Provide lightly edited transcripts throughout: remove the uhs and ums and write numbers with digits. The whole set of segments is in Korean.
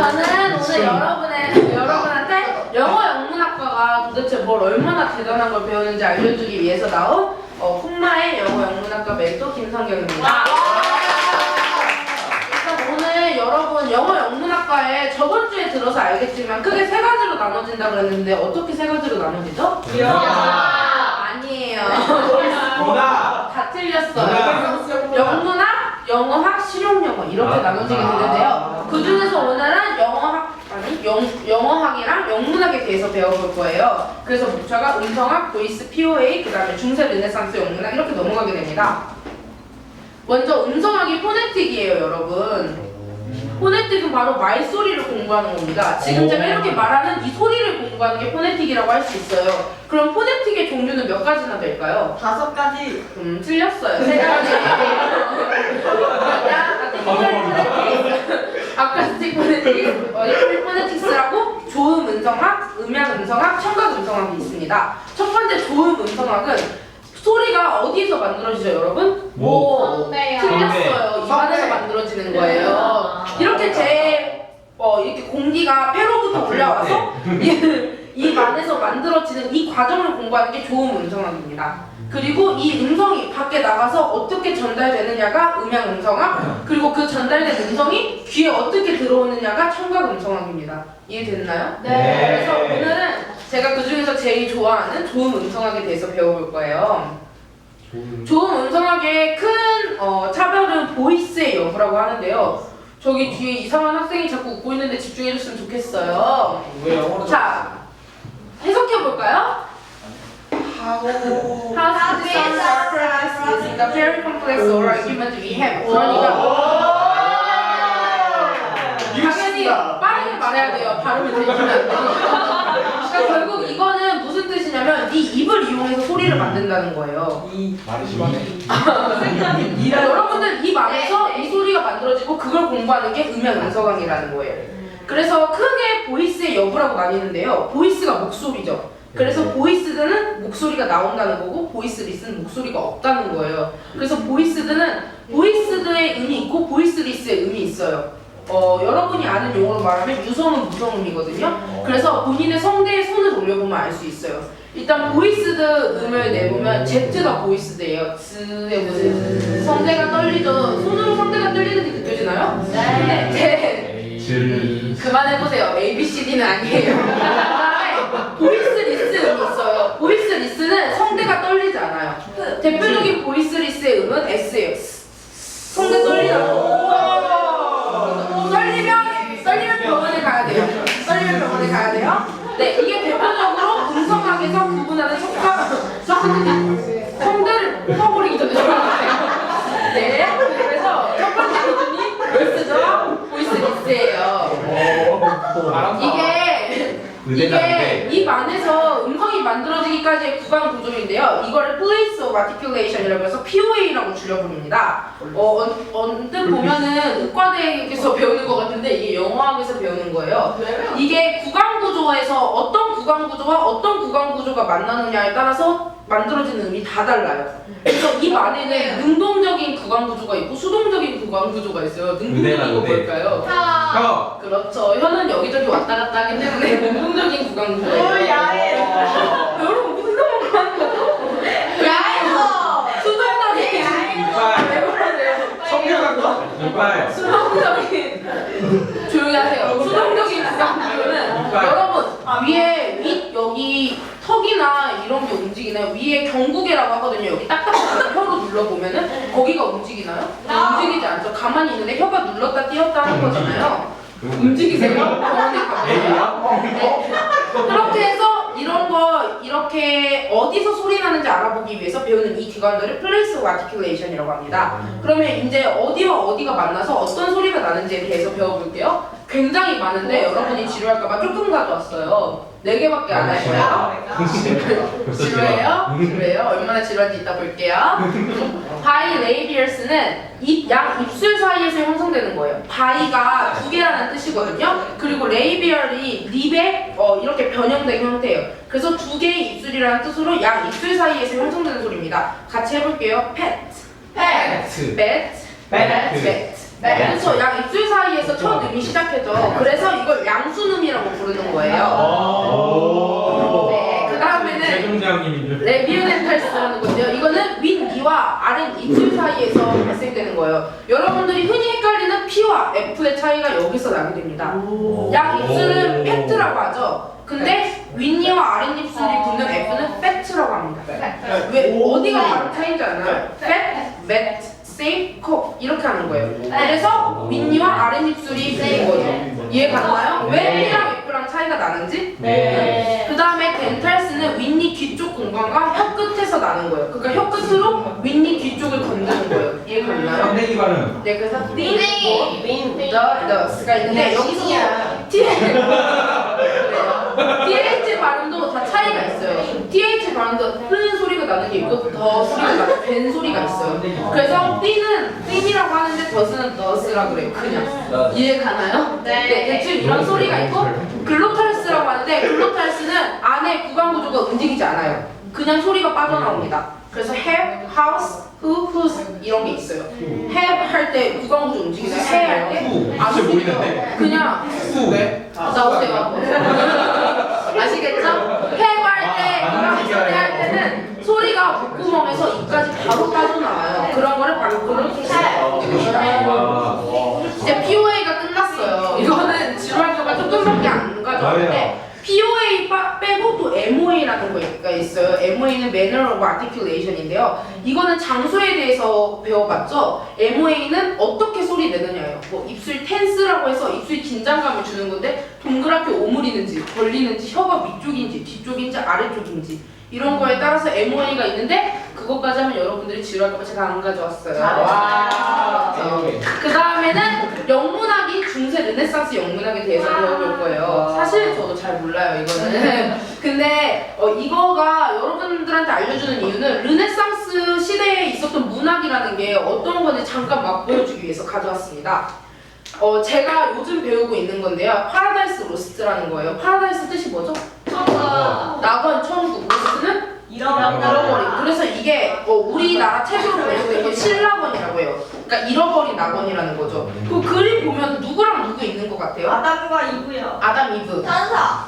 저는 오늘 여러분한테 영어 영문학과가 도대체 뭘 얼마나 대단한 걸 배우는지 알려주기 위해서 나온 콤마의 영어 영문학과 멘토 김성경입니다. 일단 오늘 여러분 영어 영문학과에 저번 주에 들어서 알겠지만 크게 세 가지로 나눠진다고 그랬는데 어떻게 세 가지로 나눠지죠? 아니에요. 다 틀렸어요. 영문학, 영어학, 실용영어 이렇게 나눠지게 되는데요. 그 중에서 오늘은 영어학이랑 영문학에 대해서 배워볼 거예요. 그래서 목차가 음성학, 보이스, POA, 그 다음에 중세 르네상스 영문학 이렇게 넘어가게 됩니다. 먼저 음성학이 포네틱이에요, 여러분. 포네틱은 바로 말소리를 공부하는 겁니다. 지금 제가 이렇게 말하는 이 소리를 공부하는 게 포네틱이라고 할 수 있어요. 그럼 포네틱의 종류는 몇 가지나 될까요? 5가지. 틀렸어요. 3가지. 아카스틱 포네틱, 리플 포네틱스라고 조음 음성학, 음양 음성학, 청각 음성학이 있습니다. 첫 번째 조음 음성학은 소리가 어디에서 만들어지죠, 여러분? 틀렸어요. 입안에서 만들어지는 거예요. 이렇게 이렇게 공기가 폐로부터 올라와서 입 안에서 만들어지는 이 과정을 공부하는 게 조음 음성학입니다. 그리고 이 음성이 밖에 나가서 어떻게 전달되느냐가 음양 음성학, 그리고 그 전달된 음성이 귀에 어떻게 들어오느냐가 청각 음성학입니다. 이해됐나요? 네. 그래서 오늘은 제가 그 중에서 제일 좋아하는 조음 음성학에 대해서 배워볼 거예요. 조음 음성학의 큰 차별은 보이스의 여부라고 하는데요. 저기 뒤에 이상한 학생이 자꾸 웃고 있는데 집중해줬으면 좋겠어요. 자, 해석해볼까요? How the sounds are processed is a very complex oral argument we have. 그러니까 당연히 빠르게 말해야 돼요. 발음이 들리면 안 되니까. 그러니까 결국 이거는 무슨 뜻이냐면 네 입을 이용해서 소리를 만든다는 거예요. 말이 심하네. 여러분들 입 안에서 이 소리가 만들어지고 그걸 공부하는 게 음양 음성학이라는 거예요. 그래서 크게 보이스의 여부라고 나뉘는데요. 보이스가 목소리죠. 그래서 보이스드는 목소리가 나온다는 거고 보이스 리스는 목소리가 없다는 거예요. 그래서 보이스드는 보이스드의 음이 있고 보이스 리스의 음이 있어요. 여러분이 아는 용어로 말하면 유성은 무성음이거든요. 그래서 본인의 성대에 손을 올려보면 알 수 있어요. 일단 보이스드 음을 내보면 Z가 보이스드예요. Z의 무슨 성대가 떨리죠. 손으로 성대가 떨리는 게 느껴지나요? 네. 그만해보세요. ABCD는 아니에요. 보이스 리스 음이 있어요. 보이스 리스는 성대가 떨리지 않아요. 대표적인 보이스 리스의 음은 S예요. 성대 떨리나요? 떨리면 병원에 가야 돼요. 떨리면 병원에 가야 돼요. 네, 이게 대표적으로 음성학에서 구분하는 성대를 뽑아버리기 전에 네, 그래서 첫 번째 기준이 보이스죠. 보이스 리스예요. 이게 입 안에서 음성이 만들어지기까지의 구간 구조인데요. 이거를 place of articulation이라고 해서 POA라고 줄여부릅니다. 언뜻 보면은 의과대에서 배우는 것 같은데 이게 영어학에서 배우는 거예요. 이게 구간 구조에서 어떤 구간 구조와 어떤 구간 구조가 만나느냐에 따라서 만들어지는 음이 다 달라요. 그래서 입 안에는 능동적인 구간 구조가 있고 수동적인 구간 구조가 있어요. 능동적인 거 뭘까요? 혀. 그렇죠. 혀는 여기저기 왔다 갔다 하기 때문에 능동적인 구간 구조예요. 여러분 무슨 생각을 하는 거죠? 수동적인 이빨. 수동적인 조용히 하세요. 수동적인 구간 구조는 여러분 위에 여기 턱이나 이런 게 움직이나요? 위에 경구개라고 하거든요. 여기 딱딱한 혀로 눌러보면은 거기가 움직이나요? 움직이지 않죠. 가만히 있는데 혀가 눌렀다 띄었다 하는 거잖아요. 움직이세요? 병원에 가보세요. 네. 그렇게 해서 이렇게 어디서 소리 나는지 알아보기 위해서 배우는 이 기관들을 place of articulation이라고 합니다. 그러면 이제 어디와 어디가 만나서 어떤 소리가 나는지에 대해서 배워볼게요. 굉장히 많은데 여러분이 지루할까봐 조금 가져왔어요. 4개밖에 안 할 거예요. 지루해요? 얼마나 지루한지 이따 볼게요. 바이레이비얼스는 양 입술 사이에서 형성되는 거예요. 바이가 2개라는 뜻이거든요. 그리고 레이비얼이 립의 이렇게 변형된 형태예요. 그래서 2개의 입술이라는 뜻으로 양 입술 사이에서 형성되는 소리입니다. 같이 해볼게요. 그래서 양 입술 사이에서 첫 음이 시작해져. 그래서 부르는 거예요. 네, 그 다음에는 세종대왕님인데. 레비오덴탈스라는 건데요. 이거는 윗니와 아랫 입술 사이에서 발생되는 거예요. 여러분들이 흔히 헷갈리는 P와 F의 차이가 여기서 나게 됩니다. 양 입술은 팩트라고 하죠. 근데 윗니와 아랫입술이 붙는 F는 팩트라고 합니다. 왜 어디가 바로 차이인지 알아요? 팩, 맷, 세이, 코 이렇게 하는 거예요. 그래서 윗니와 아랫입술이 붙는 거죠. 이해 가나요? 왜 P랑 F랑 차이가 나는지? 네. 그 다음에 덴탈스는 윗니 뒤쪽 공간과 혀 끝에서 나는 거예요. 그러니까 혀 끝으로 윗니 뒤쪽을 건드는 거예요. 이해 갔나요? 선생님 발음. 네, 그래서 네. 더스가 있는데 여기서 TH 발음도 다 차이가 있어요. TH 발음도 흐는 소리가 나는 게 있고 더 소리가 나는 벤 소리가 있어요. 그래서 핀이라고 하는데 더스는 더스라 그래요. 그냥 이해 가나요? 네. 대충 이런 소리가 있고 글로탈스라고 하는데 글로탈스는 안에 구강 구조가 움직이지 않아요. 그냥 소리가 빠져나옵니다. 그래서 have, house, who, whose 이런 게 있어요. have 할 때 구강 구조 움직이죠. he 할 때 안 진짜 움직여요. 보이는데? 그냥 네. 나오세요. 아시겠죠? have 할 때 구강 구조 할 때는 소리가 목구멍에서 입까지 바로 빠져나와요. 그런 거를 바로 글로탈스라고 합니다. 이제 POA가 끝났어요. 이거는 지루할까봐 조금밖에 안 가져왔는데 POA 빼고 또 MOA라는 거가 있어요. MOA는 Manner of Articulation인데요. 이거는 장소에 대해서 배워봤죠? MOA는 어떻게 소리 내느냐예요. 뭐 입술 텐스라고 해서 입술 긴장감을 주는 건데 동그랗게 오므리는지 벌리는지 혀가 위쪽인지 뒤쪽인지 아래쪽인지 이런 거에 따라서 MOA가 있는데 그것까지 하면 여러분들이 지루할까봐 제가 안 가져왔어요. 그 다음에는 영문학이 중세 르네상스 영문학에 대해서 배워볼 거예요. 사실 저도 잘 몰라요 이거는. 근데 이거가 여러분들한테 알려주는 이유는 르네상스 시대에 있었던 문학이라는 게 어떤 건지 잠깐 맛보여주기 위해서 가져왔습니다. 제가 요즘 배우고 있는 건데요. 파라다이스 로스트라는 거예요. 파라다이스 뜻이 뭐죠? 낙원, 천국, 로스트는 잃어버린. 그래서 이게 우리나라 책으로 보면 이게 신락원이라고 해요. 그러니까 잃어버린 낙원이라는 거죠. 그 그림 보면 누구랑 누구 있는 것 같아요? 아담과 이브요. 아담, 이브,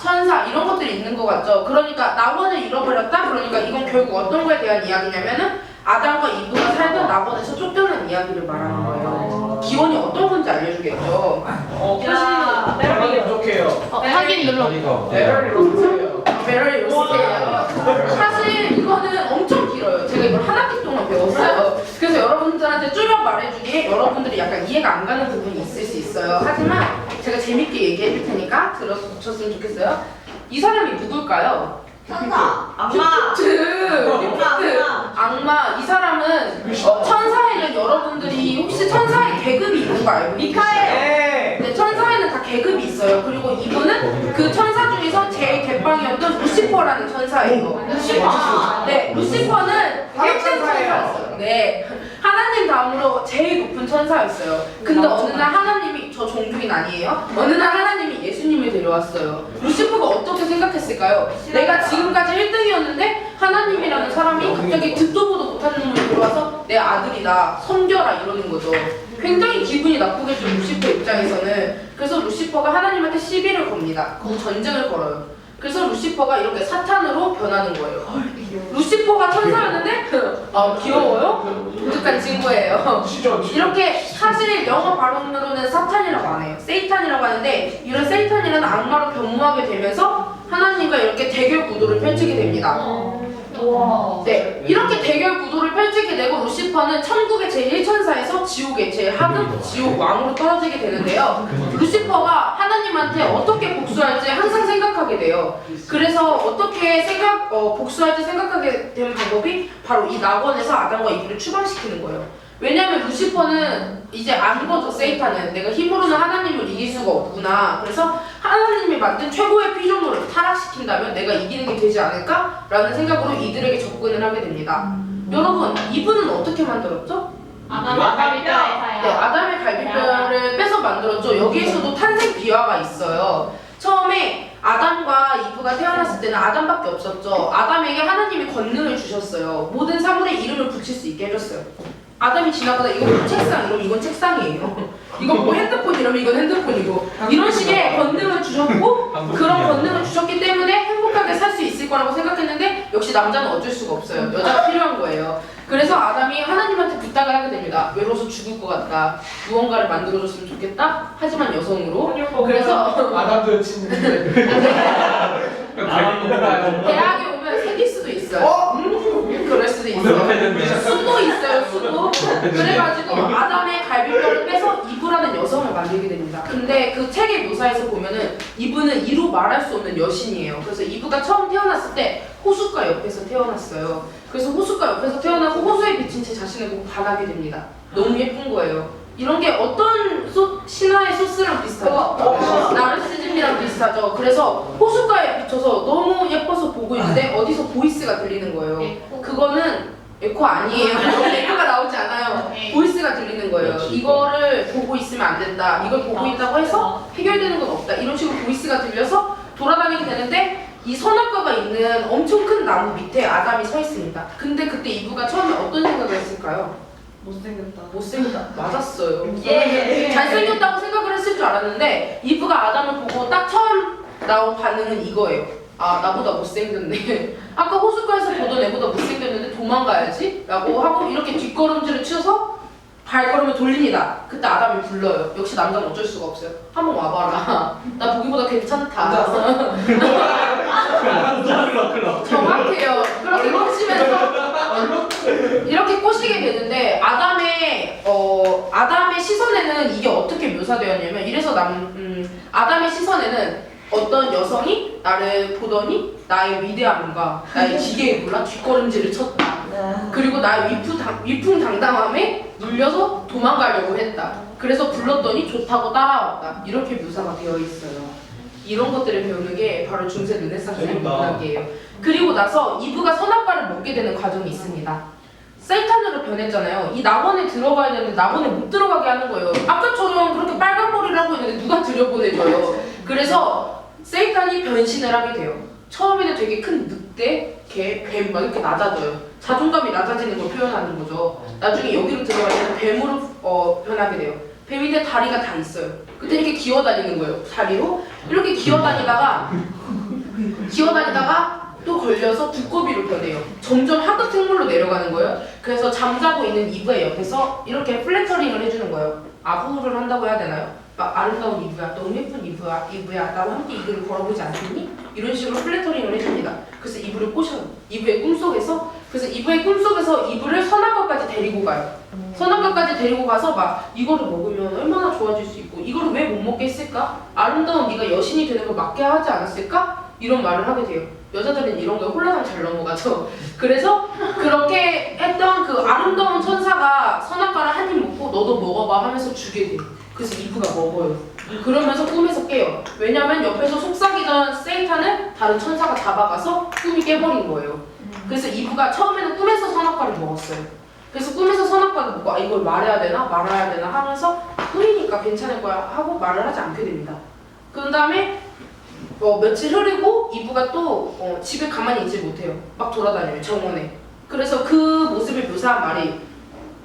천사 이런 것들이 있는 것 같죠. 그러니까 낙원을 잃어버렸다. 그러니까 이건 결국 어떤 거에 대한 이야기냐면은 아담과 이브가 살던 낙원에서 쫓겨난 이야기를 말하는 거예요. 기원이 어떤 건지 알려주겠죠. 야, 사실 부족해요. 확인 눌러. 배럴이 로스예요. 베러리 로스예요. 사실 이거는 엄청 길어요. 제가 이걸 한 학기 동안 배웠어요. 그래서 여러분들한테 줄여 말해주기에 여러분들이 약간 이해가 안 가는 부분이 있을 수 있어요. 하지만 제가 재밌게 얘기해 줄 테니까 들어주셨으면 좋겠어요. 이 사람이 누굴까요? 악마. 리프트. 악마. 이 사람은 천사에는 여러분들이 혹시 천사의 계급이 있는 거 알고 미카엘. 네, 천사에는 다 계급이 있어요. 그리고 이분은 그 천사 중에서 제일 대빵이었던 루시퍼라는 천사예요. 네, 루시퍼는 객체 천사였어요. 네, 하나님 다음으로 제일 높은 천사였어요. 근데 어느 날 하나님이, 저 종교인 아니에요? 어느 날 하나님이 예수님을 데려왔어요. 루시퍼가 어떻게 생각했을까요? 내가 지금까지 1등이었는데 하나님이라는 사람이 갑자기 듣도 보도 못하는 놈을 데려와서 내 아들이다, 섬겨라 이러는 거죠. 굉장히 기분이 나쁘겠죠, 루시퍼 입장에서는. 그래서 루시퍼가 하나님한테 시비를 겁니다. 전쟁을 걸어요. 그래서 루시퍼가 이렇게 사탄으로 변하는 거예요. 루시퍼가 천사였는데 귀여워요? 독특한 친구예요. 이렇게 사실 영어 발음으로는 사탄이라고 안 해요. 세이탄이라고 하는데 이런 세이탄이라는 악마로 변모하게 되면서 하나님과 이렇게 대결 구도를 펼치게 됩니다. 네, 이렇게 대결 구도를 펼치게 되고 루시퍼는 천국의 제1천사에서 지옥의 제1하급 지옥 왕으로 떨어지게 되는데요. 루시퍼가 하나님한테 어떻게 복수할지 항상 생각하게 돼요. 그래서 어떻게 복수할지 생각하게 된 방법이 바로 이 낙원에서 아담과 이브를 추방시키는 거예요. 왜냐면 루시퍼는 이제 안 거죠. 세이탄은 내가 힘으로는 하나님을 이길 수가 없구나. 그래서 하나님이 만든 최고의 피조물을 타락시킨다면 내가 이기는 게 되지 않을까? 라는 생각으로 이들에게 접근을 하게 됩니다. 여러분, 이분은 어떻게 만들었죠? 네, 아담의 갈비뼈를 빼서 만들었죠. 여기에서도 탄생 비화가 있어요. 처음에 아담과 이브가 태어났을 때는 아담밖에 없었죠. 아담에게 하나님이 권능을 주셨어요. 모든 사물에 이름을 붙일 수 있게 해줬어요. 아담이 지나가다 이거 뭐 책상 이러면 이건 책상이에요. 이거 뭐 핸드폰 이러면 이건 핸드폰이고 이런 식의 권능을 주셨고 그런 권능을 주셨기 때문에 행복하게 살 수 있을 거라고 생각했는데 역시 남자는 어쩔 수가 없어요. 여자가 필요한 거예요. 그래서 아담이 하나님한테 부탁을 하게 됩니다. 외로워서 죽을 것 같다. 무언가를 만들어줬으면 좋겠다. 하지만 여성으로. 그래서 아담도 여친인데. 대학에 오면 생길 수도 있어요. 그럴 수도 있어요. 수도 있어요. 수도. 그래가지고 아담의 갈비뼈를 빼서 이브라는 여성을 만들게 됩니다. 근데 그 책의 묘사에서 보면은 이브는 이루 말할 수 없는 여신이에요. 그래서 이브가 처음 태어났을 때 호숫가 옆에서 태어났어요. 그래서 호숫가 옆에서 태어나고 호수에 비친 제 자신을 보고 반하게 됩니다. 너무 예쁜 거예요. 이런 게 어떤 신화의 소스랑 비슷하죠? 나르시즘이랑 비슷하죠. 그래서 호숫가에 비춰서 너무 예뻐서 보고 있는데 어디서 보이스가 들리는 거예요. 그거는 에코 아니에요. 에코가 나오지 않아요. 보이스가 들리는 거예요. 이거를 보고 있으면 안 된다. 이걸 보고 있다고 해서 해결되는 건 없다. 이런 식으로 보이스가 들려서 돌아다니게 되는데 이 선악과가 있는 엄청 큰 나무 밑에 아담이 서 있습니다. 근데 그때 이브가 처음에 어떤 생각을 했을까요? 못생겼다. 못생겼다. 맞았어요. 예. 잘생겼다고 생각을 했을 줄 알았는데 이브가 아담을 보고 딱 처음 나온 반응은 이거예요. 아, 나보다 못생겼네. 아까 호숫가에서 보던 애보다 못생겼는데 도망가야지 라고 하고 이렇게 뒷걸음질을 치어서 발걸음을 돌립니다. 그때 아담이 불러요. 역시 남자는 어쩔 수가 없어요. 한번 와봐라. 나 보기보다 괜찮다. 정확해요. 그렇게 꼬시면서 이렇게 꼬시게 되는데 아담의 시선에는 이게 어떻게 묘사되었냐면 이래서 아담의 시선에는 어떤 여성이 나를 보더니 나의 위대함과 나의 지게에 몰라 뒷걸음질을 쳤다. 그리고 나의 위풍당당함에 눌려서 도망가려고 했다. 그래서 불렀더니 좋다고 따라왔다. 이렇게 묘사가 되어 있어요. 이런 것들을 배우는 게 바로 중세 르네상스의 문학이에요. 그리고 나서 이브가 선악과를 먹게 되는 과정이 있습니다. 사이탄으로 변했잖아요. 이 낙원에 들어가야 되는데 낙원에 못 들어가게 하는 거예요. 아까처럼 그렇게 빨간 머리를 하고 있는데 누가 들여보내줘요. 그래서 세이탄이 변신을 하게 돼요. 처음에는 되게 큰 늑대, 개, 뱀 막 이렇게 낮아져요. 자존감이 낮아지는 걸 표현하는 거죠. 나중에 여기로 들어갈 때는 뱀으로 변하게 돼요. 뱀인데 다리가 다 있어요. 그때 이렇게 기어다니는 거예요. 다리로 이렇게 기어다니다가 또 걸려서 두꺼비로 변해요. 점점 하급 생물로 내려가는 거예요. 그래서 잠자고 있는 이브의 옆에서 이렇게 플래터링을 해주는 거예요. 아부를 한다고 해야 되나요? 막 아름다운 이브야, 너무 예쁜 이브야, 나와 함께 이 길을 걸어보지 않겠니? 이런 식으로 플래터링을 해줍니다. 그래서 이브를 꼬셔요. 이브의 꿈속에서. 그래서 이브의 꿈속에서 이브를 선악과까지 데리고 가요. 선악과까지 데리고 가서 막 이거를 먹으면 얼마나 좋아질 수 있고 이거를 왜 못 먹게 했을까? 아름다운 네가 여신이 되는 걸 막게 하지 않았을까? 이런 말을 하게 돼요. 여자들은 이런 거에 홀라당 잘 넘어가죠. 그래서 그렇게 했던 그 아름다운 천사가 선악과를 한 입 먹고 너도 먹어봐 하면서 주게 돼요. 그래서 이브가 먹어요. 그러면서 꿈에서 깨요. 왜냐면 옆에서 속삭이던 세이탄을 다른 천사가 잡아가서 꿈이 깨버린 거예요. 그래서 이브가 처음에는 꿈에서 선악과를 먹었어요. 그래서 꿈에서 선악과를 먹고 아 이걸 말해야 되나 말아야 되나 하면서 꿈이니까 괜찮을 거야 하고 말을 하지 않게 됩니다. 그 다음에 며칠 흐르고 이브가 또 집에 가만히 있지 못해요. 막 돌아다녀요. 정원에. 그래서 그 모습을 묘사한 말이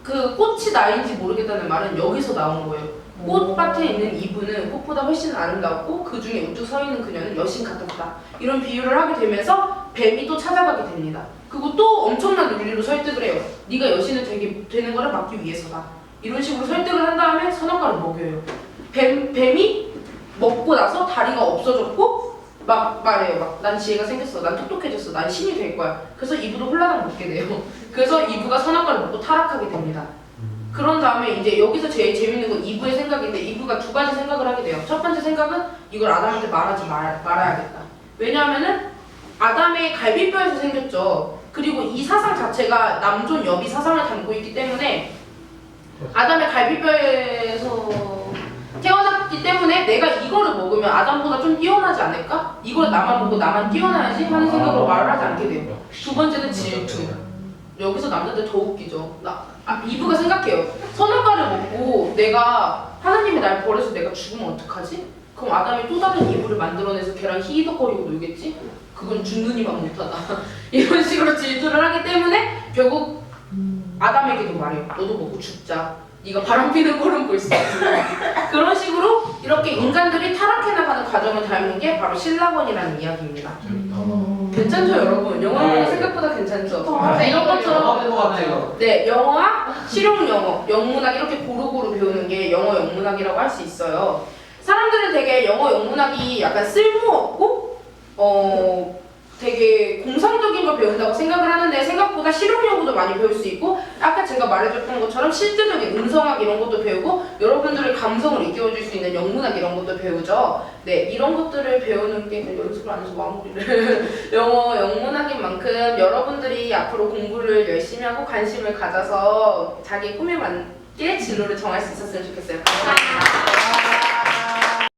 그 꽃이 나인지 모르겠다는 말은 여기서 나온 거예요. 꽃밭에 있는 이브는 꽃보다 훨씬 아름답고 그 중에 우뚝 서 있는 그녀는 여신 같았다. 이런 비유를 하게 되면서 뱀이 또 찾아가게 됩니다. 그리고 또 엄청난 논리로 설득을 해요. 네가 여신을 되는 거를 막기 위해서다. 이런 식으로 설득을 한 다음에 선악과를 먹여요. 뱀이 먹고 나서 다리가 없어졌고 막 말해요. 막 난 지혜가 생겼어. 난 똑똑해졌어. 난 신이 될 거야. 그래서 이브도 홀라당 먹게 돼요. 그래서 이브가 선악과를 먹고 타락하게 됩니다. 그런 다음에 이제 여기서 제일 재밌는 건 이브의 생각인데 이브가 두 가지 생각을 하게 돼요. 첫 번째 생각은 이걸 아담한테 말아야겠다. 왜냐하면은 아담의 갈비뼈에서 생겼죠. 그리고 이 사상 자체가 남존 여비 사상을 담고 있기 때문에 아담의 갈비뼈에서 태어났기 때문에 내가 이거를 먹으면 아담보다 좀 뛰어나지 않을까? 이걸 나만 보고 나만 뛰어나야지 하는 생각으로 말을 하지 않게 돼요. 두 번째는 질투. 여기서 남자들 더 웃기죠. 이브가 생각해요. 선악과를 먹고 내가 하나님이 날 버려서 내가 죽으면 어떡하지? 그럼 아담이 또 다른 이브를 만들어내서 걔랑 히히덕거리고 놀겠지? 그건 죽느니만 못하다. 이런 식으로 질투를 하기 때문에 결국 아담에게도 말해요. 너도 먹고 죽자. 네가 바람 피는 꼴은 볼 수 없다. 그런 식으로 이렇게 인간들이 타락해 나가는 과정을 닮은 게 바로 신라원이라는 이야기입니다. 괜찮죠, 여러분? 영어가 네. 생각보다 괜찮죠? 네, 이런 것처럼 것 같아요. 네, 영어와 실용 영어, 영문학 이렇게 고루고루 배우는 게 영어 영문학이라고 할 수 있어요. 사람들은 되게 영어 영문학이 약간 쓸모없고 되게 공상적인 걸 배운다고 생각을 하는데 생각보다 실용 용어도 많이 배울 수 있고 아까 제가 말해줬던 것처럼 실제적인 음성학 이런 것도 배우고 여러분들의 감성을 일깨워줄 수 있는 영문학 이런 것도 배우죠. 네, 이런 것들을 배우는 게 연습을 안 해서 마무리를 영어 영문학인 만큼 여러분들이 앞으로 공부를 열심히 하고 관심을 가져서 자기 꿈에 맞게 진로를 정할 수 있었으면 좋겠어요. 감사합니다.